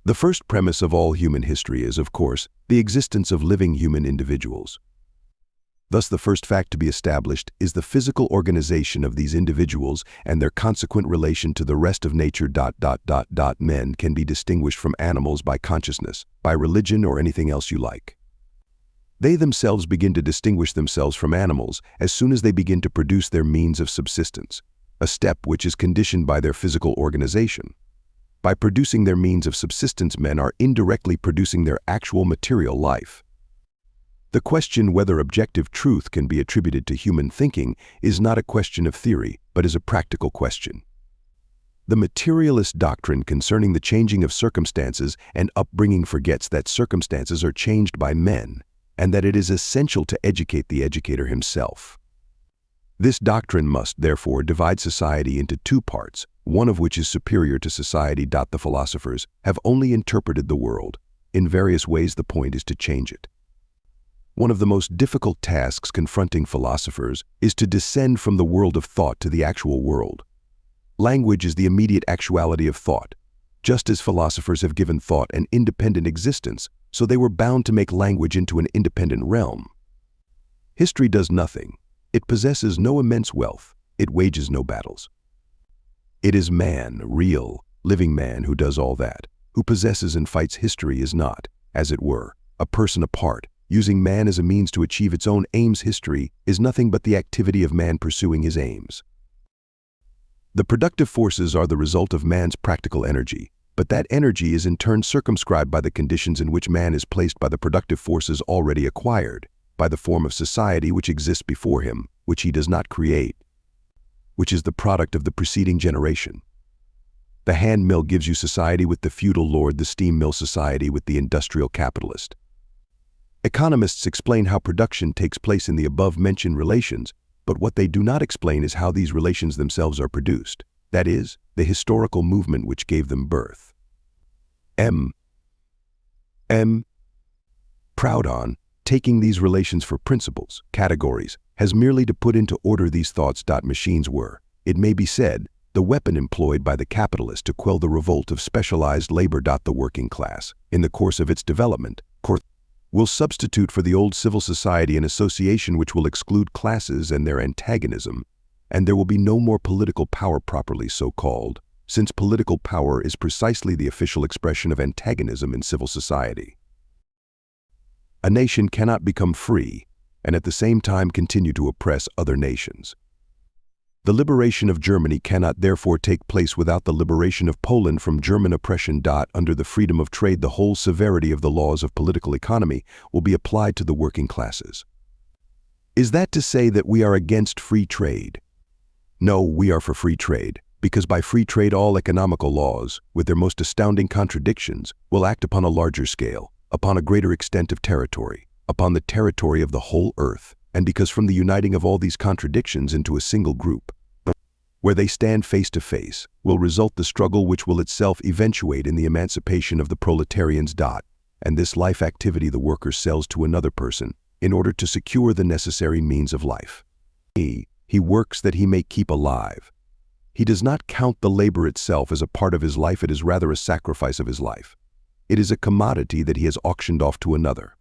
The first premise of all human history is, of course, the existence of living human individuals. Thus, the first fact to be established is the physical organization of these individuals and their consequent relation to the rest of nature. Men can be distinguished from animals by consciousness, by religion, or anything else you like. They themselves begin to distinguish themselves from animals as soon as they begin to produce their means of subsistence, a step which is conditioned by their physical organization. By producing their means of subsistence, men are indirectly producing their actual material life. The question whether objective truth can be attributed to human thinking is not a question of theory, but is a practical question. The materialist doctrine concerning the changing of circumstances and upbringing forgets that circumstances are changed by men, and that it is essential to educate the educator himself. This doctrine must, therefore, divide society into two parts, one of which is superior to society. The philosophers have only interpreted the world. In various ways, the point is to change it. One of the most difficult tasks confronting philosophers is to descend from the world of thought to the actual world. Language is the immediate actuality of thought. Just as philosophers have given thought an independent existence, so they were bound to make language into an independent realm. History does nothing. It possesses no immense wealth. It wages no battles. It is man, real, living man, who does all that, who possesses and fights. History is not, as it were, a person apart, using man as a means to achieve its own aims. History is nothing but the activity of man pursuing his aims. The productive forces are the result of man's practical energy, but that energy is in turn circumscribed by the conditions in which man is placed by the productive forces already acquired, by the form of society which exists before him, which he does not create, which is the product of the preceding generation. The hand mill gives you society with the feudal lord, the steam mill society with the industrial capitalist. Economists explain how production takes place in the above-mentioned relations, but what they do not explain is how these relations themselves are produced, that is, the historical movement which gave them birth. Proudhon, taking these relations for principles, categories, has merely to put into order these thoughts. Machines were, it may be said, the weapon employed by the capitalist to quell the revolt of specialized labor. The working class, in the course of its development, will substitute for the old civil society an association which will exclude classes and their antagonism, and there will be no more political power properly so called, since political power is precisely the official expression of antagonism in civil society. A nation cannot become free and at the same time continue to oppress other nations. The liberation of Germany cannot therefore take place without the liberation of Poland from German oppression. Under the freedom of trade, the whole severity of the laws of political economy will be applied to the working classes. Is that to say that we are against free trade? No, we are for free trade, because by free trade all economical laws, with their most astounding contradictions, will act upon a larger scale, upon a greater extent of territory, upon the territory of the whole earth, and because from the uniting of all these contradictions into a single group, where they stand face to face, will result the struggle which will itself eventuate in the emancipation of the proletarians. And this life activity the worker sells to another person in order to secure the necessary means of life. He works that he may keep alive. He does not count the labor itself as a part of his life, it is rather a sacrifice of his life. It is a commodity that he has auctioned off to another.